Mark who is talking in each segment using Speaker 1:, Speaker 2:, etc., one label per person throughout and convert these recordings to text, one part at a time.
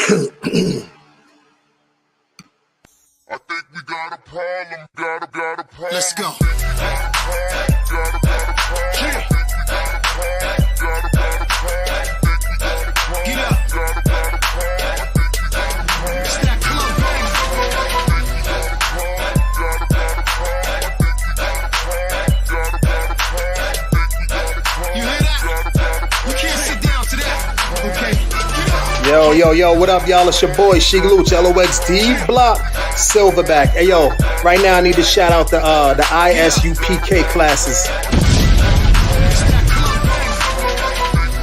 Speaker 1: I think we got a problem. Got a problem.
Speaker 2: Let's go. Get up. It's that club, baby. You hear that? We can't sit down to that. Okay.
Speaker 3: Yo, what up, y'all? It's your boy, Shigluch, LOXD Block, Silverback. Hey, yo, right now I need to shout out the ISUPK classes.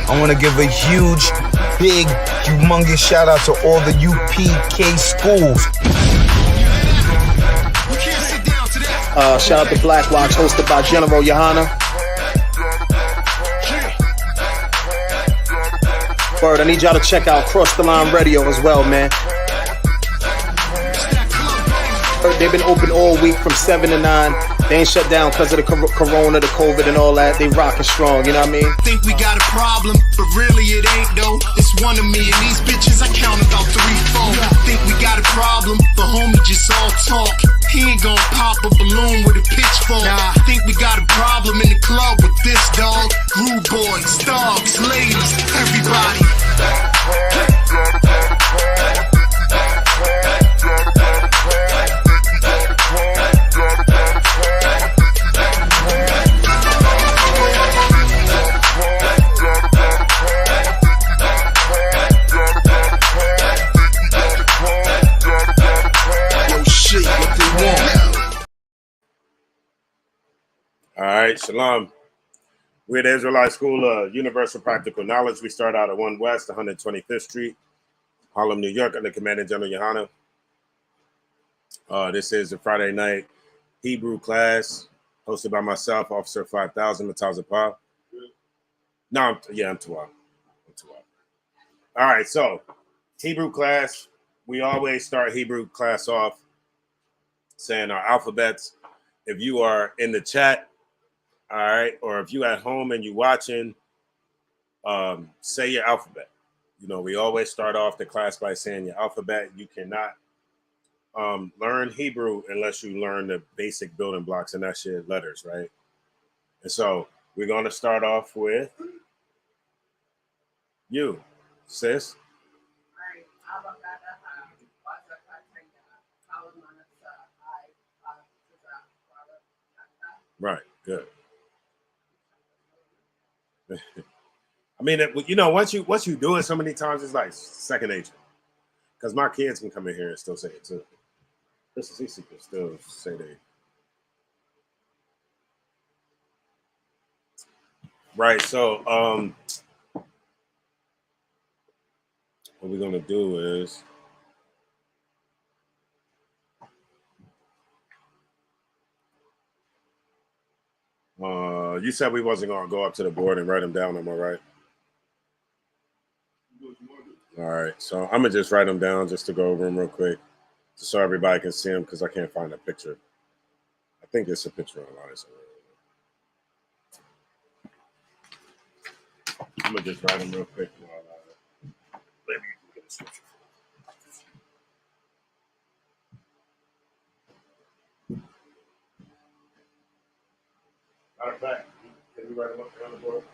Speaker 4: I want to give a huge, big, humongous shout out to all the UPK schools.
Speaker 2: We can't sit down to that.
Speaker 3: Shout out to Black Watch, hosted by General Johanna. Word, I need y'all to check out Cross the Line Radio as well, man. They've been open all week from 7 to 9. They ain't shut down because of the corona, the COVID, and all that. They rockin' strong, you know what I mean?
Speaker 2: Think we got a problem, but really it ain't though. It's one of me and these bitches, I count about 3, 4. Think we got a problem, but homie just all talk. He ain't gon' pop a balloon with a pitchfork. Think we got a problem in the club with this dog. Rude boys, dogs, ladies, everybody.
Speaker 5: All right, shalom. We're the Israelite School of Universal Practical Knowledge. We start out at 1 West, 125th Street, Harlem, New York, under Commander General Johanna. This is a Friday night Hebrew class hosted by myself, Officer 5000, Mataza Pa. No, I'm Tawab. All right, so Hebrew class. We always start Hebrew class off saying our alphabets. If you are in the chat, all right, or if you at home and you watching, say your alphabet. You know, we always start off the class by saying your alphabet. You cannot learn Hebrew unless you learn the basic building blocks, and that's your letters, right? And so we're going to start off with you, sis. Right, good. I mean, you know, once you do it so many times, it's like second nature. Because my kids can come in here and still say it too. This is easy can still say they. Right. So, what we're gonna do is. You said we wasn't gonna go up to the board and write them down, am I right? All right, so I'm gonna just write them down just to go over them real quick, just so everybody can see them because I can't find a picture. I think it's a picture online somewhere. I'm gonna just write them real quick while maybe you can get a scripture. Matter of fact, can we write them up there on the board?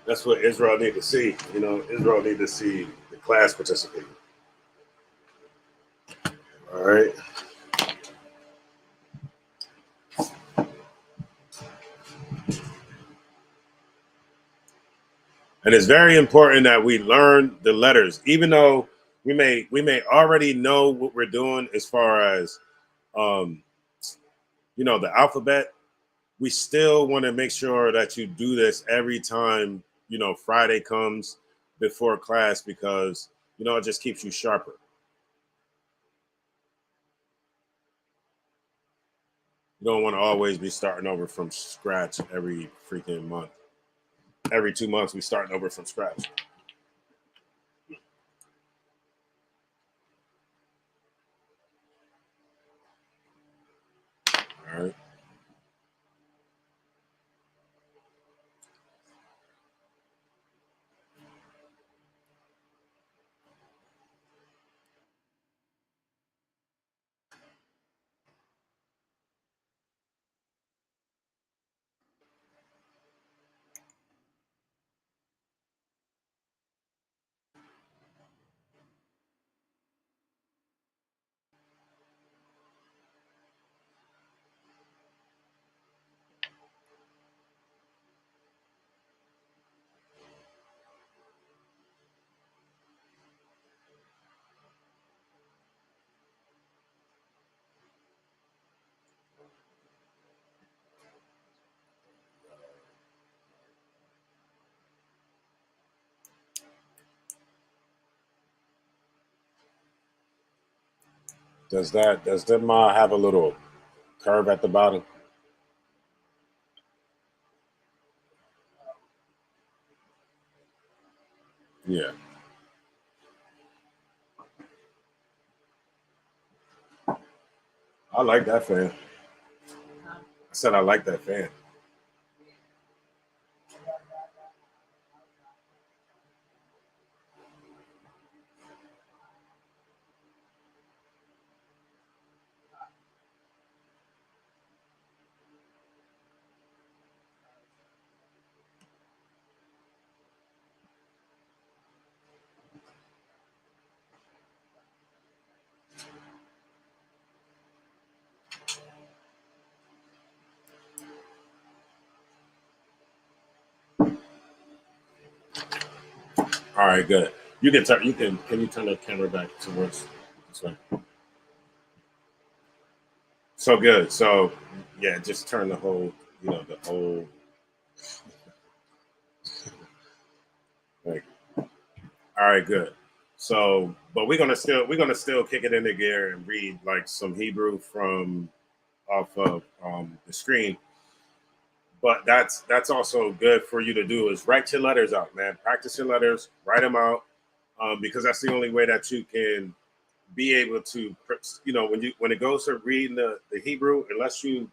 Speaker 5: That's what Israel need to see. You know, Israel need to see the class participating. All right. And it's very important that we learn the letters, even though we may already know what we're doing as far as, you know, the alphabet. We still want to make sure that you do this every time, you know, Friday comes before class, because, you know, it just keeps you sharper. You don't want to always be starting over from scratch every freaking month. Every 2 months, we starting over from scratch. All right. Does the ma have a little curve at the bottom? Yeah. I like that fan. I said I like that fan. All right, good. You can turn. You can. Can you turn the camera back towards this way? So good. So yeah, just turn the whole. You know, the whole. Like, all right, good. So, but we're gonna still kick it into gear and read like some Hebrew from off of the screen. But that's also good for you to do is write your letters out, man. Practice your letters, write them out, because that's the only way that you can be able to, when it goes to reading the Hebrew, unless you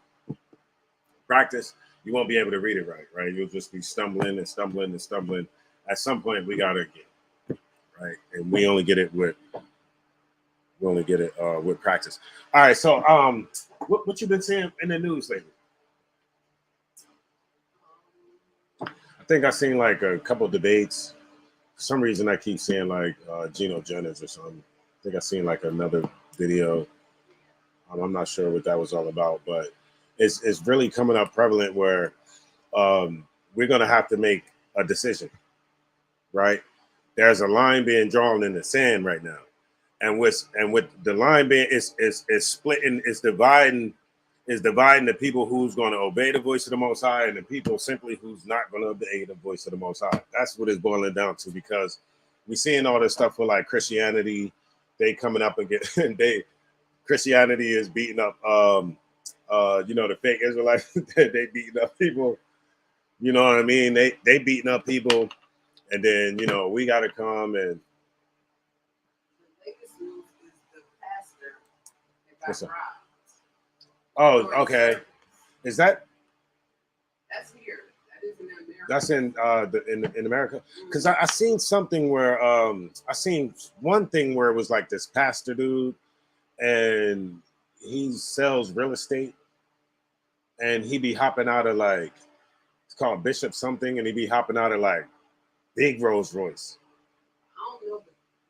Speaker 5: practice, you won't be able to read it right? You'll just be stumbling and stumbling and stumbling. At some point, we gotta get right, and we only get it with practice. All right, so what you been seeing in the news lately? I think I seen like a couple of debates. For some reason, I keep seeing like Geno Jennings or something. I think I seen like another video. I'm not sure what that was all about, but it's really coming up prevalent where we're gonna have to make a decision, right? There's a line being drawn in the sand right now, and with the line being is splitting, is dividing the people who's going to obey the voice of the Most High and the people simply who's not going to obey the voice of the Most High. That's what it's boiling down to, because we're seeing all this stuff with like Christianity. They coming up against Christianity is beating up the fake Israelites. They beating up people. You know what I mean? They beating up people, and then we got to come and. What's up? Oh, okay. Is that?
Speaker 6: That's here. That is in America.
Speaker 5: That's in America. Because I seen something where I seen one thing where it was like this pastor dude, and he sells real estate, and he be hopping out of like, it's called Bishop something, and he be hopping out of like big Rolls Royce.
Speaker 6: I don't know.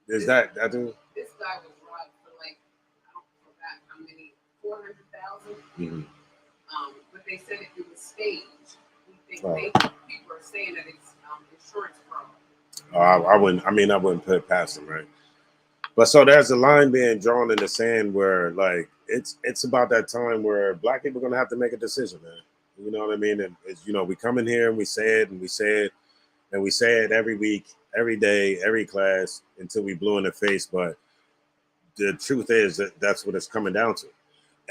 Speaker 5: Is that dude?
Speaker 6: This guy was robbed for like, I don't forgot how many, 400,000.
Speaker 5: Mm-hmm.
Speaker 6: But they said it was staged. We think people are saying that it's insurance fraud.
Speaker 5: I wouldn't put it past him, right? But so there's a line being drawn in the sand where like it's about that time where black people are gonna have to make a decision, man. You know what I mean? And it's, we come in here and we say it and we say it and we say it every week, every day, every class until we blue in the face. But the truth is that that's what it's coming down to.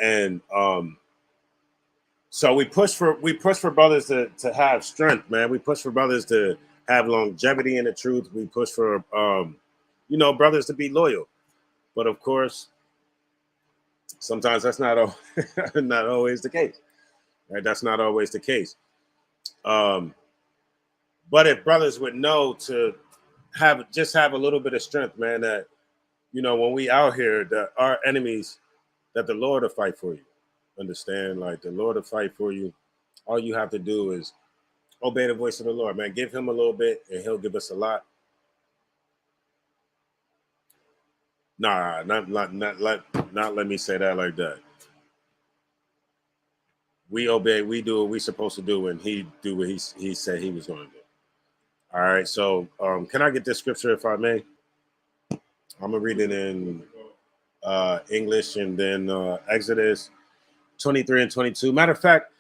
Speaker 5: And so we push for brothers to have strength, man. We push for brothers to have longevity in the truth. We push for brothers to be loyal. But of course, Sometimes that's not not always the case, right? That's not always the case. But if brothers would know to have a little bit of strength, man, that when we out here, that our enemies, that the Lord will fight for you. Understand? Like the Lord will fight for you. All you have to do is obey the voice of the Lord, man. Give him a little bit and he'll give us a lot. Nah, not let me say that like that. We obey, we do what we're supposed to do, and he do what he said he was going to do. All right, so can I get this scripture if I may? I'm gonna read it in English and then Exodus 23 and 22. Matter of fact,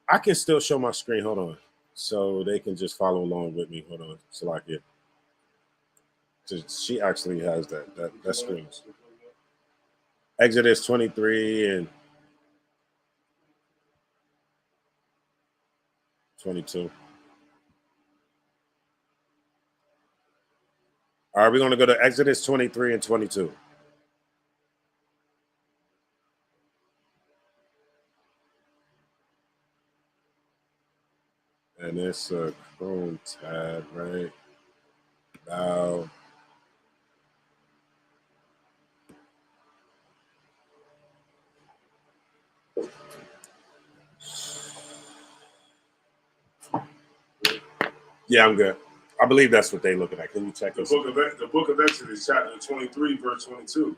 Speaker 5: I can still show my screen. Hold on, so they can just follow along with me. Hold on, so like it. She actually has that screens. Exodus 23 and 22. All right, we're going to go to Exodus 23 and 22. And it's a Chrome tab, right? Now, yeah, I'm good. I believe that's what they're looking at. Can you check this?
Speaker 7: The book of Exodus, chapter 23, verse 22.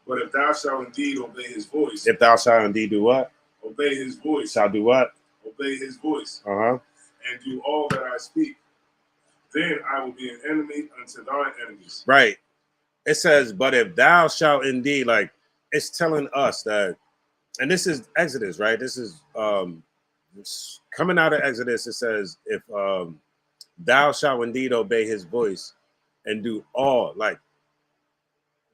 Speaker 7: But if thou shalt indeed obey his voice.
Speaker 5: If thou shalt indeed do what?
Speaker 7: Obey his voice.
Speaker 5: Shall do what?
Speaker 7: Obey his voice.
Speaker 5: Uh-huh.
Speaker 7: And do all that I speak. Then I will be an enemy unto thine enemies.
Speaker 5: Right. It says, but if thou shalt indeed, like, it's telling us that, and this is Exodus, right? This is coming out of Exodus. It says, if thou shalt indeed obey his voice and do all, like,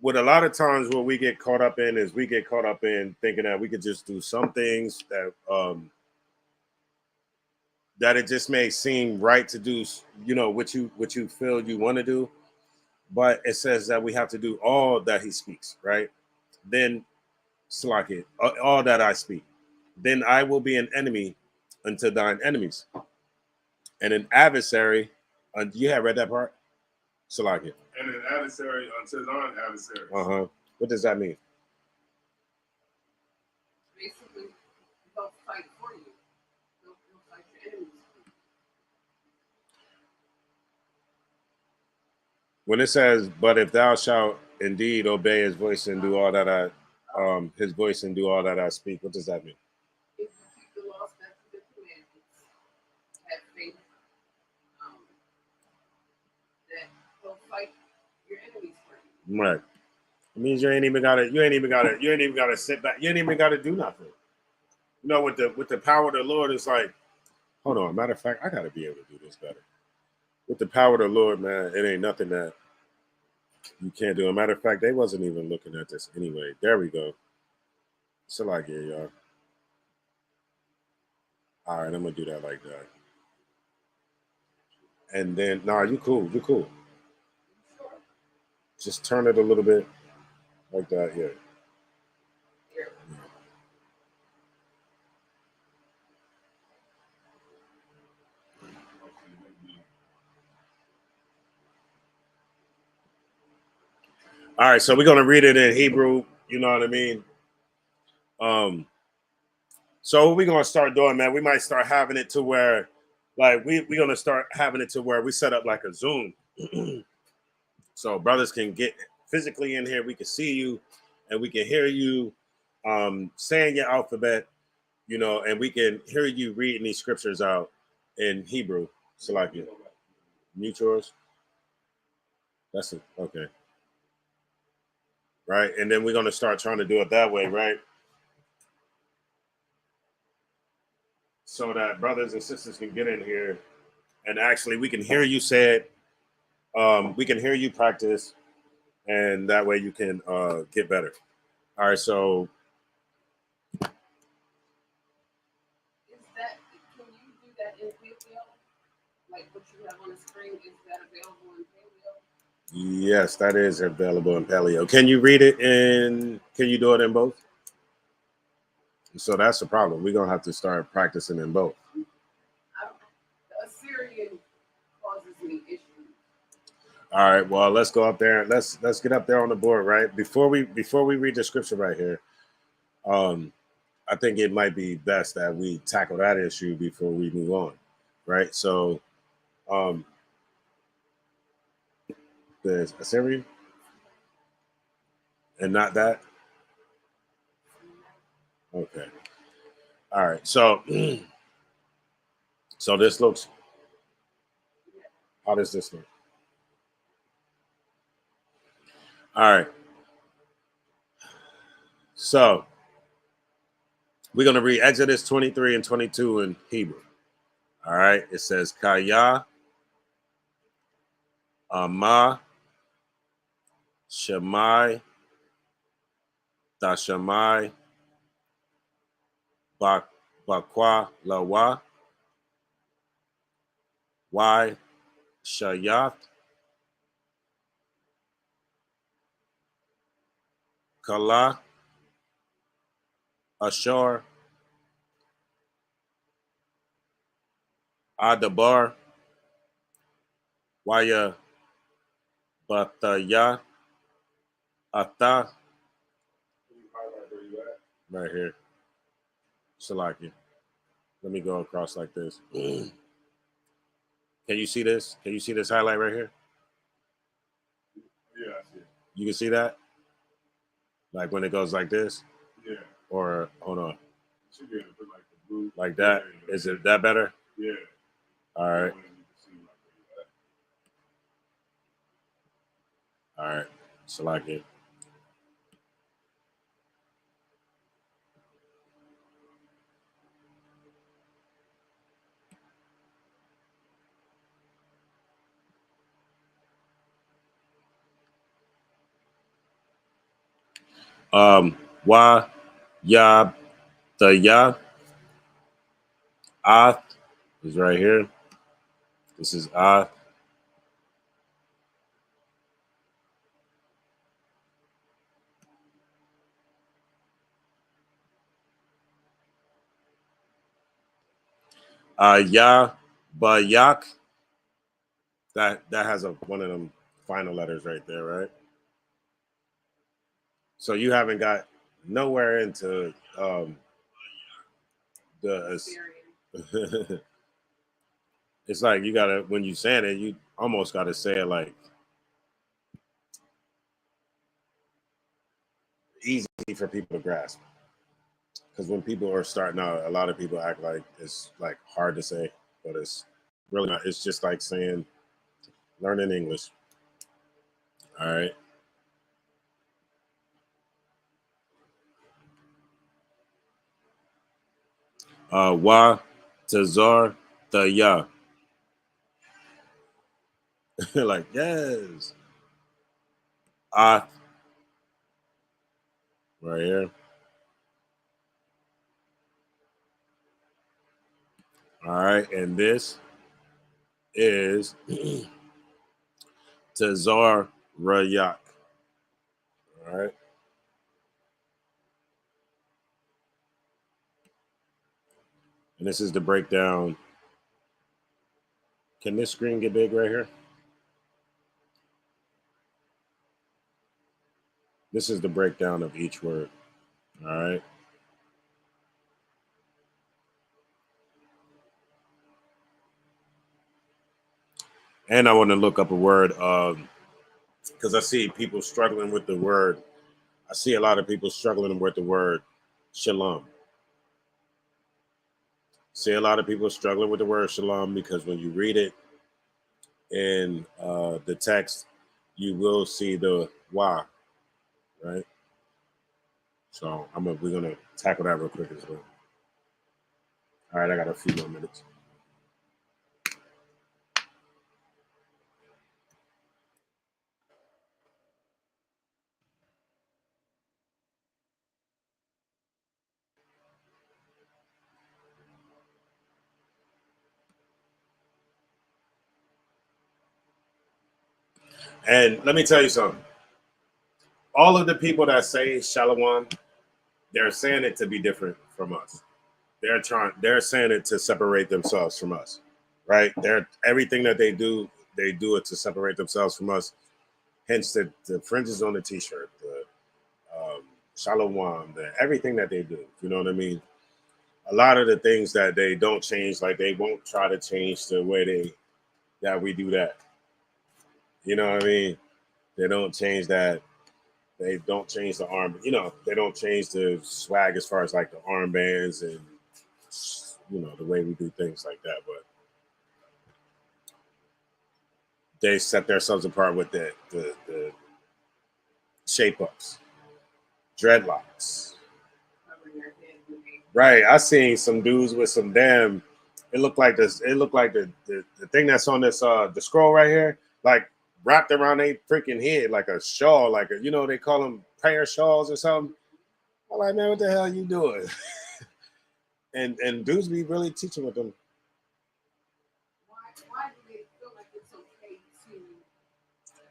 Speaker 5: what a lot of times what we get caught up in is we get caught up in thinking that we could just do some things that that it just may seem right to do, what you feel you want to do. But it says that we have to do all that he speaks, right? Then, Salaki, all that I speak. Then I will be an enemy unto thine enemies. And an adversary, you have read that part? Salaki.
Speaker 7: And an adversary unto thine adversaries.
Speaker 5: Uh-huh. What does that mean?
Speaker 6: Basically, they'll fight for you. They'll fight your enemies.
Speaker 5: When it says, but if thou shalt indeed obey his voice and do all that I his voice and do all that I speak, what does that mean?
Speaker 6: If you keep the law, statutes, and commandments, have faith, that they'll fight your enemies for you.
Speaker 5: Right. It means you ain't even gotta sit back. You ain't even gotta do nothing. With the power of the Lord, it's like, hold on. Matter of fact, I gotta be able to do this better. With the power of the Lord, man, it ain't nothing that you can't do. As a matter of fact, they wasn't even looking at this anyway. There we go. So like it, y'all. All right, I'm gonna do that like that. And then, you cool. Just turn it a little bit like that, yeah. All right, so we're gonna read it in Hebrew. You know what I mean? So what we're gonna start doing, man, we might start having it to where, like, we're gonna start having it to where we set up like a Zoom, so brothers can get physically in here. We can see you, and we can hear you saying your alphabet, and we can hear you reading these scriptures out in Hebrew. So like, mute yours. That's it. Okay. Right, and then we're gonna start trying to do it that way, right? So that brothers and sisters can get in here, and actually we can hear you say it. We can hear you practice, and that way you can get better. All right, so
Speaker 6: Can you do that in Paleo? Like what you have on the screen, is that available in Paleo?
Speaker 5: yes, that is available in Paleo. Can you read it can you do it in both? So that's the problem. We're gonna have to start practicing in both.
Speaker 6: The Assyrian causes me issues.
Speaker 5: All right. Well, let's go up there. Let's get up there on the board, right? Before we read the scripture right here, I think it might be best that we tackle that issue before we move on, right? So, there's Assyrian, and not that. Okay. All right. So, so this looks. How does this look? All right. So we're going to read Exodus 23 and 22 in Hebrew. All right. It says, Kaya, Ama, Shemai, Dashamai, Bakwa, Lawa, Y, Shayat, Kala, Ashar, Adabar, Waya, Bataya, Ata, right here. Salaki. Let me go across like this. Can you see this? Can you see this highlight right here?
Speaker 7: Yeah, I see it.
Speaker 5: You can see that? Like when it goes like this?
Speaker 7: Yeah.
Speaker 5: Or, hold on.
Speaker 7: You should be able to put like the blue.
Speaker 5: Like that?
Speaker 7: Yeah.
Speaker 5: Is it that better?
Speaker 7: Yeah.
Speaker 5: All right.
Speaker 7: You can see like that.
Speaker 5: All right. Salaki. Wa, Ya, the Ya, Ath is right here. This is Ath. Ya, Bayak. That has one of them final letters right there, right? So you haven't got nowhere into the.
Speaker 6: Assyrian.
Speaker 5: It's like you gotta, when you saying it, you almost gotta say it like easy for people to grasp. Because when people are starting out, a lot of people act like it's like hard to say, but it's really not. It's just like saying learning English. All right. Wa, Tazar, Taya. Like, yes. Ath, right here. All right. And this is Tazar Rayak. All right. And this is the breakdown. Can this screen get big right here? This is the breakdown of each word. All right. And I want to look up a word because I see people struggling with the word. I see a lot of people struggling with the word shalom. See a lot of people struggling with the word shalom because when you read it in the text, you will see the wa, right? So we're gonna tackle that real quick as well. All right, I got a few more minutes. And let me tell you something. All of the people that say shalom, they're saying it to be different from us. They're saying it to separate themselves from us, right? Everything that they do it to separate themselves from us. Hence the fringes on the t-shirt, the shalom, everything that they do. You know what I mean? A lot of the things that they don't change, like they won't try to change the way that we do that. You know what I mean? They don't change that. They don't change the arm. You know, they don't change the swag as far as like the armbands and, you know, the way we do things like that. But they set themselves apart with the shape ups, dreadlocks. Right. I seen some dudes with some damn. It looked like this. It looked like the thing that's on this the scroll right here, like wrapped around a freaking head, like a shawl, like a, you know, they call them prayer shawls or something. I'm like, man, what the hell are you doing? and dudes be really teaching with them.
Speaker 6: Why do they feel like it's okay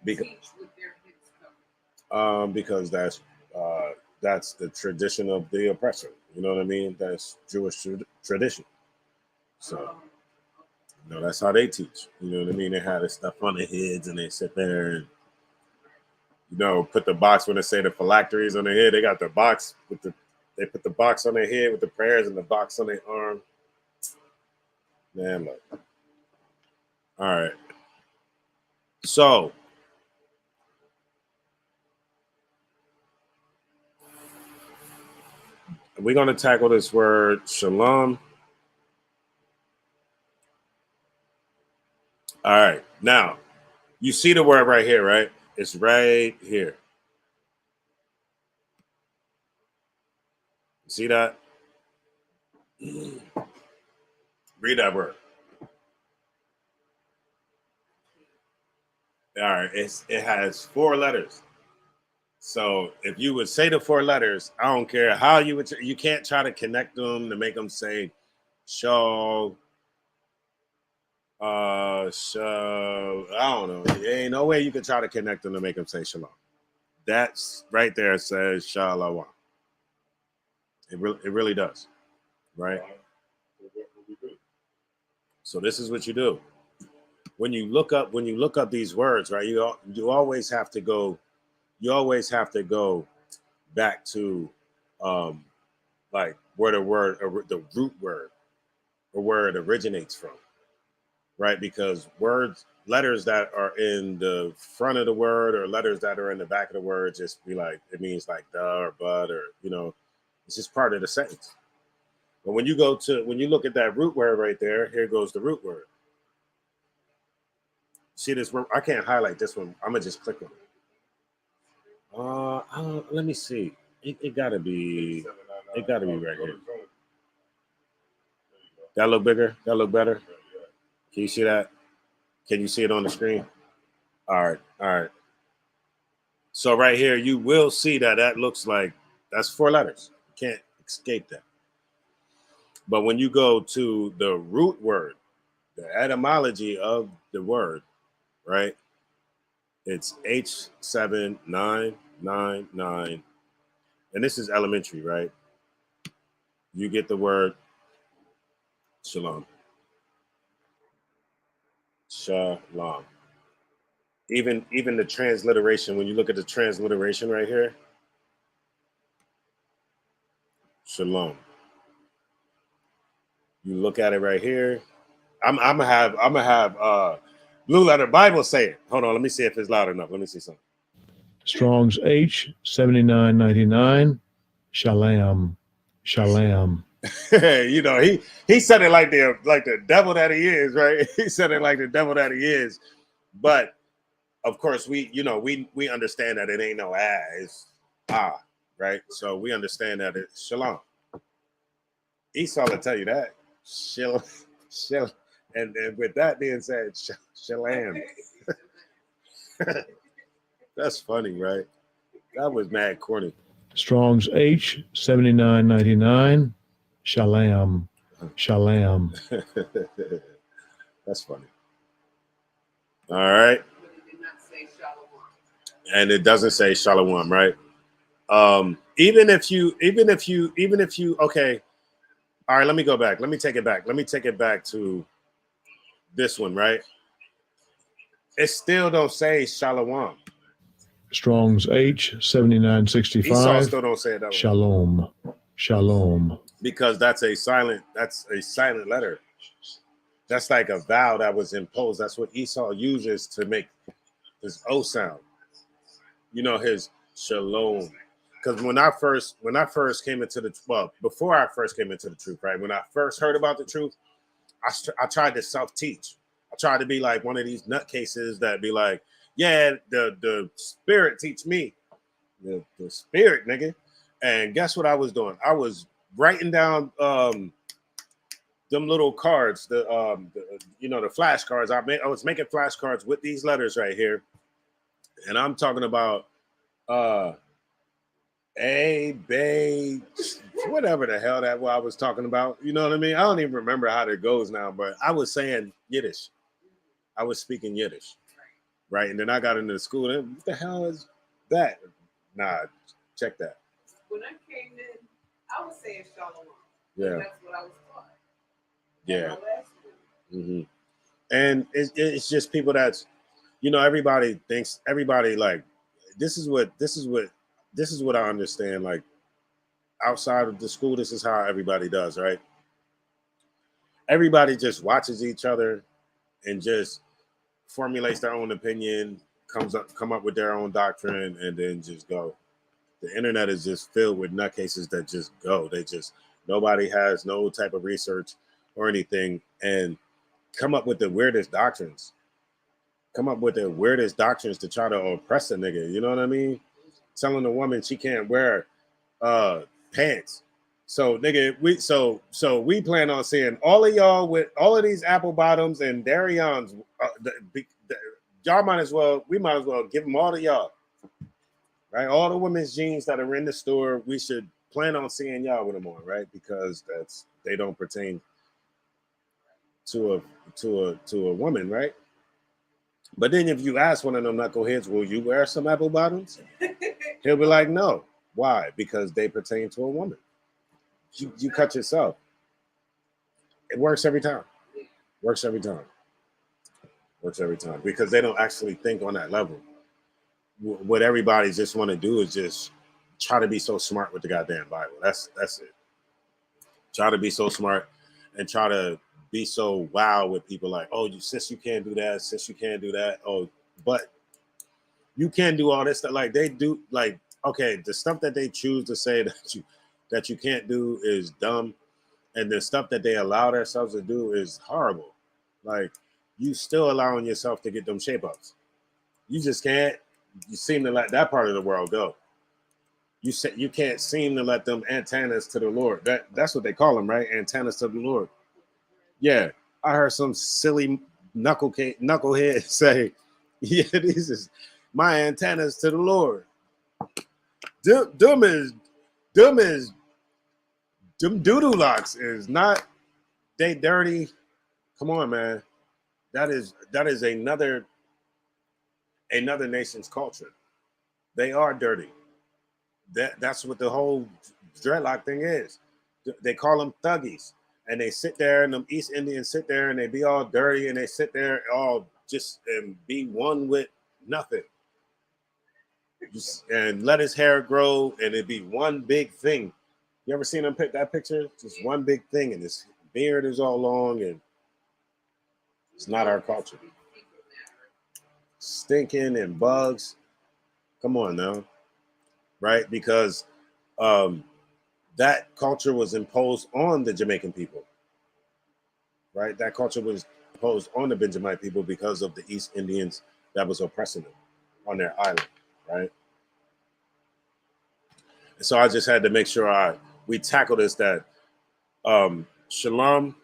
Speaker 6: to teach with their heads covered?
Speaker 5: Because that's the tradition of the oppressor. You know what I mean? That's Jewish tradition. So, you know, that's how they teach. You know what I mean? They have this stuff on their heads and they sit there and, you know, put the box when they say the phylacteries on their head. They got the box they put the box on their head with the prayers and the box on their arm. Man, look. All right. So, we're going to tackle this word shalom. All right. Now, you see the word right here, right? It's right here. See that? Read that word. All right. It has 4 letters. So if you would say the 4 letters, I don't care how you can't try to connect them to make them say show. I don't know. There ain't no way you can try to connect them to make them say shalom. That's right there says shalom. It really does, right? So this is what you do when you look up these words, right? You always have to go. You always have to go back to like where the root word or where it originates from. Right, because letters that are in the front of the word or letters that are in the back of the word just be like, it means like the or but or, you know, it's just part of the sentence. But when you look at that root word right there, here goes the root word. See this word? I can't highlight this one. I'm gonna just click on it. Let me see. It gotta be right here. That look bigger? That look better? Can you see that? Can you see it on the screen? All right. So right here, you will see that looks like that's 4 letters. You can't escape that. But when you go to the root word, the etymology of the word, right? It's H799, and this is elementary, right? You get the word shalom. Shalom. Even the transliteration, when you look at the transliteration right here, shalom. You look at it right here. I'm gonna have Blue Letter Bible say it. Hold on, let me see if it's loud enough. Let me see something.
Speaker 8: Strong's H7999. Shalom.
Speaker 5: You know, he said it like the devil that he is, right? He said it like the devil that he is. But of course, we understand that it ain't no it's right? So we understand that it's shalom. Esau will tell you that. Shalom. And with that being said, shalom. That's funny, right? That was mad corny.
Speaker 8: Strong's H7999. Shalom.
Speaker 5: That's funny. All right. And it doesn't say shalom, right? Even if you, okay, All right, let me go back. Let me take it back. Let me take it back to this one, right? It still don't say shalom.
Speaker 8: Strong's H
Speaker 5: Esau
Speaker 8: 7965.
Speaker 5: still don't say it that way
Speaker 8: Shalom. Shalom.
Speaker 5: because that's a silent letter. That's like a vowel that was imposed. That's what Esau uses to make his O sound. You know, his shalom. Because when I first came into the, well, before I first came into the truth, right? When I first heard about the truth, I tried to self-teach. I tried to be like one of these nutcases that be like, yeah, the spirit teach me. The spirit, nigga. And guess what I was doing? I was writing down them little cards, the flashcards. I was making flashcards with these letters right here. And I'm talking about A, B, whatever the hell that I was talking about. You know what I mean? I don't even remember how that goes now, but I was saying Yiddish. I was speaking Yiddish, right? And then I got into the school, and what the hell is that? Nah, check that.
Speaker 6: When I came in, I was saying shalom.
Speaker 5: Yeah.
Speaker 6: That's what I was taught.
Speaker 5: Yeah. Mm-hmm. And it's just people that's, everybody thinks, everybody like, this is what I understand. Like outside of the school, this is how everybody does, right? Everybody just watches each other and just formulates their own opinion, come up with their own doctrine, and then just go. The internet is just filled with nutcases that just go. Nobody has no type of research or anything and come up with the weirdest doctrines. Come up with the weirdest doctrines to try to oppress a nigga. You know what I mean? Telling a woman she can't wear pants. So nigga, we plan on seeing all of y'all with all of these apple bottoms and Darians. Y'all we might as well give them all to y'all. Right? All the women's jeans that are in the store, we should plan on seeing y'all with them on, right? Because they don't pertain to a woman, right? But then if you ask one of them knuckleheads, will you wear some apple bottoms? He'll be like, no. Why? Because they pertain to a woman. You cut yourself. It works every time. Works every time. Works every time. Because they don't actually think on that level. What everybody just want to do is just try to be so smart with the goddamn Bible. That's it. Try to be so smart and try to be so wow with people like, oh, you can't do that, sis, you can't do that. Oh, but you can do all this stuff. Like they do, like, okay, the stuff that they choose to say that you can't do is dumb. And the stuff that they allow themselves to do is horrible. Like you still allowing yourself to get them shape ups. You just can't. You seem to let that part of the world go. You can't seem to let them antennas to the Lord. That's what they call them, right? Antennas to the Lord. Yeah, I heard some silly knucklehead say, "Yeah, this is my antennas to the Lord." Them doodoo locks is not. They dirty. Come on, man. That is another nation's culture. They are dirty. That's what the whole dreadlock thing is. They call them thuggies, and they sit there, and them East Indians sit there, and they be all dirty, and they sit there all just and be one with nothing, and let his hair grow, and it be one big thing. You ever seen him pick that picture? Just one big thing, and his beard is all long, and it's not our culture. Stinking and bugs. Come on now. Right? Because that culture was imposed on the Jamaican people. Right? That culture was imposed on the Benjamite people because of the East Indians that was oppressing them on their island. Right? And so I just had to make sure we tackle this, that shalom,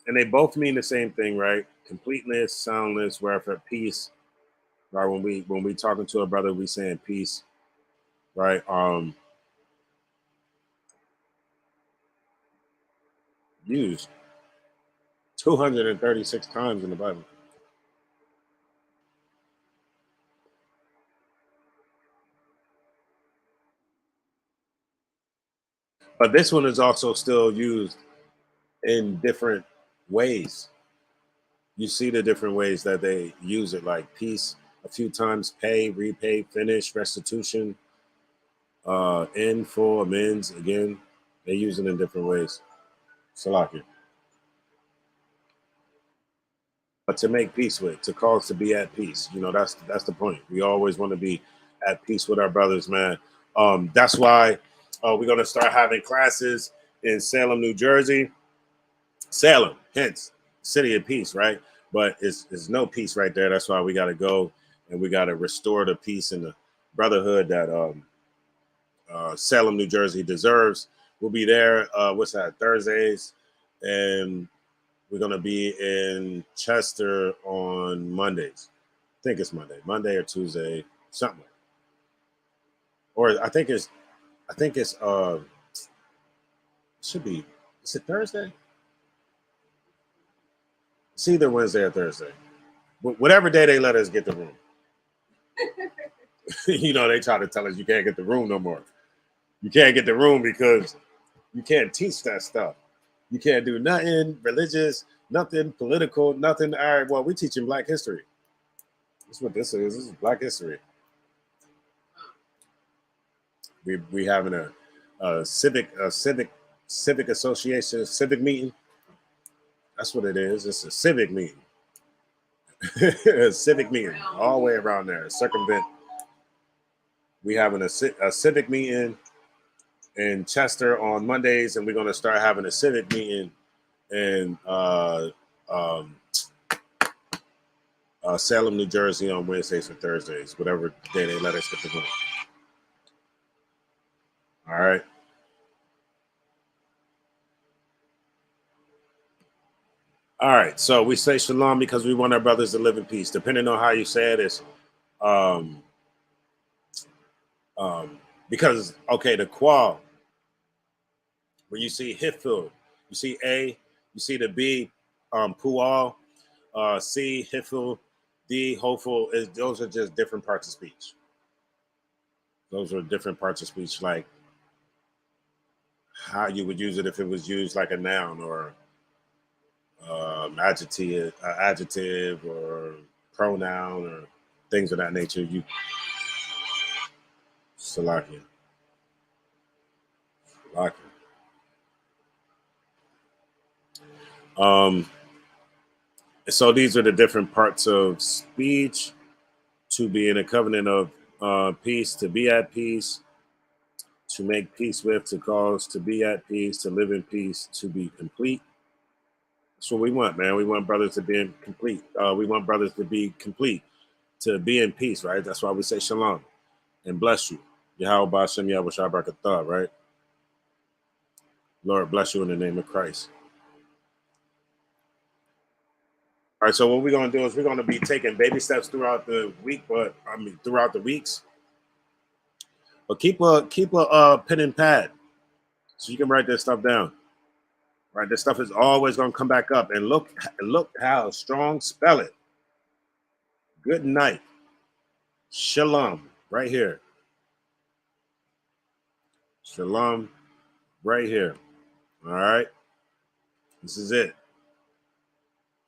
Speaker 5: and they both mean the same thing, right? Completeness, soundness, welfare, peace. Right? When we talking to a brother, we saying peace. Right? Used 236 times in the Bible. But this one is also still used in different ways. You see the different ways that they use it, like peace a few times, pay, repay, finish, restitution, in, full, amends. Again, they use it in different ways. Salaki. But to make peace with, to cause to be at peace. You know, that's the point. We always want to be at peace with our brothers, man. That's why we're gonna start having classes in Salem, New Jersey. Salem, hence city of peace, right? But it's no peace right there. That's why we got to go and we got to restore the peace and the brotherhood that Salem, New Jersey deserves. We'll be there. What's that? Thursdays, and we're gonna be in Chester on Mondays. I think it's Monday or Tuesday, something. Or I think it's should be. Is it Thursday? It's either Wednesday or Thursday. But whatever day they let us get the room. You know, they try to tell us you can't get the room no more. You can't get the room because you can't teach that stuff. You can't do nothing religious, nothing political, nothing. All right, well, we're teaching Black history. That's what this is. This is Black history. We having a civic association, civic meeting. That's what it is. It's a civic meeting. A civic meeting all the way around there. Circumvent. We having a civic meeting in Chester on Mondays, and we're going to start having a civic meeting in Salem, New Jersey on Wednesdays and Thursdays, whatever day they let us get the room. All right. All right, so we say shalom because we want our brothers to live in peace. Depending on how you say it, it's because the qual, when you see hitful, you see A, you see the B, pual, C, hitful, D, hopeful. Those are just different parts of speech. Those are different parts of speech, like how you would use it if it was used like a noun or adjective or pronoun or things of that nature. You Salakia. So these are the different parts of speech: to be in a covenant of peace, to be at peace, to make peace with, to cause to be at peace, to live in peace, to be complete. That's what we want, man. We want brothers to be complete. We want brothers to be complete, to be in peace, right? That's why we say shalom and bless you. Yahweh Ba'ashem Yahweh Shai Barakatah, right? Lord bless you in the name of Christ. All right, so what we're going to do is we're going to be taking baby steps throughout the week, throughout the weeks. But keep a pen and pad so you can write this stuff down. Right, this stuff is always going to come back up. And look how strong spell it. Good night. Shalom, right here. Shalom, right here. All right. This is it.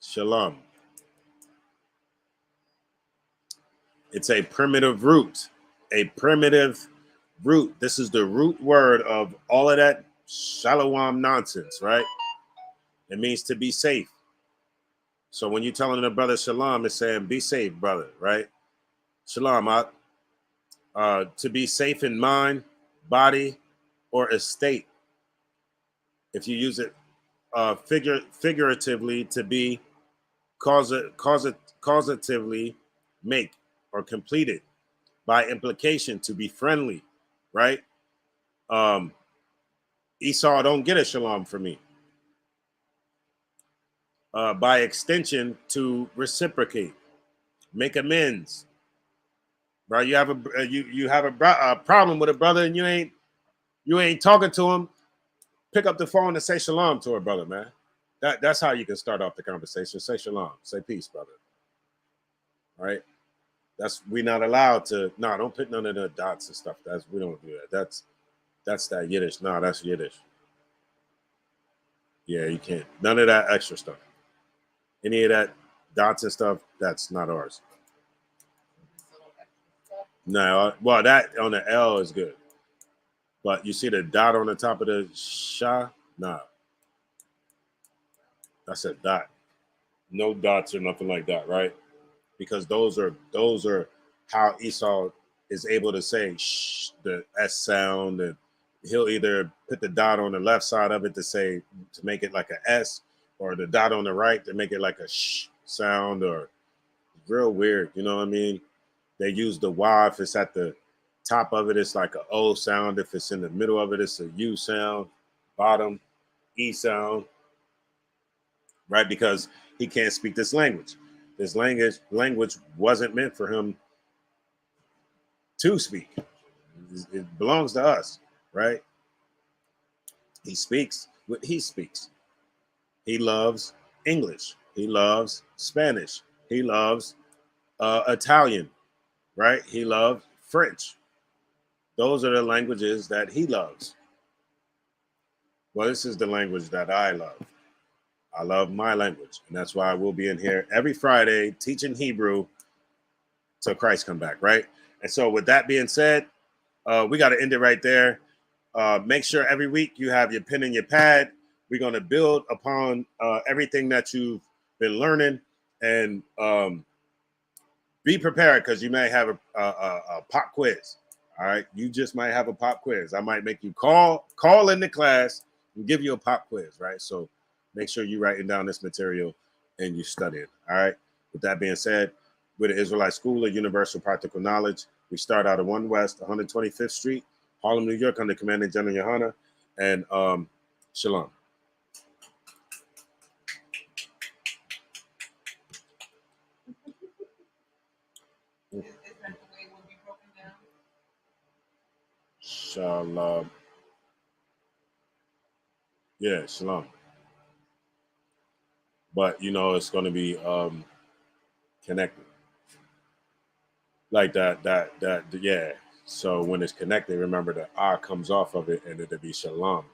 Speaker 5: Shalom. It's a primitive root. A primitive root. This is the root word of all of that shalom nonsense, right? It means to be safe. So when you're telling a brother shalom, it's saying be safe, brother, right? Shalom, to be safe in mind, body, or estate. If you use it figuratively, to be causatively make or completed. By implication, to be friendly, right? Esau don't get a shalom from me. By extension, to reciprocate, make amends. Right? You have a problem with a brother and you ain't talking to him. Pick up the phone and say shalom to a brother, man. That's how you can start off the conversation. Say shalom. Say peace, brother. All right? We're not allowed to. No, don't put none of the dots and stuff. We don't do that. That's that Yiddish. No, that's Yiddish. Yeah, you can't. None of that extra stuff. Any of that dots and stuff, that's not ours. No, well, that on the L is good. But you see the dot on the top of the sha? Nah. That's a dot. No dots or nothing like that, right? Because those are how Esau is able to say shh, the S sound, and he'll either put the dot on the left side of it to make it like a S, or the dot on the right to make it like a sh sound, or real weird, you know what I mean? They use the Y if it's at the top of it, it's like a O sound. If it's in the middle of it, it's a U sound. Bottom, E sound, right? Because he can't speak this language. This language wasn't meant for him to speak. It belongs to us, right? He speaks what he speaks. He loves English. He loves Spanish. He loves Italian, right? He loves French. Those are the languages that he loves. Well, this is the language that I love. I love my language. And that's why I will be in here every Friday teaching Hebrew till Christ come back, right? And so with that being said, we got to end it right there. Make sure every week you have your pen and your pad. We're going to build upon everything that you've been learning, and be prepared, because you may have a pop quiz. All right, you just might have a pop quiz. I might make you call in the class and give you a pop quiz, right? So make sure you're writing down this material and you study it. All right. With that being said, we're the Israelite School of Universal Practical Knowledge. We start out at 1 West 125th Street, Harlem, New York, under Commanding General Yohana. And shalom.
Speaker 6: Is that the way it will be broken down?
Speaker 5: Shalom. Yeah, shalom. But it's going to be connected like that. Yeah. So when it's connected, remember the R comes off of it, and it'll be shalom.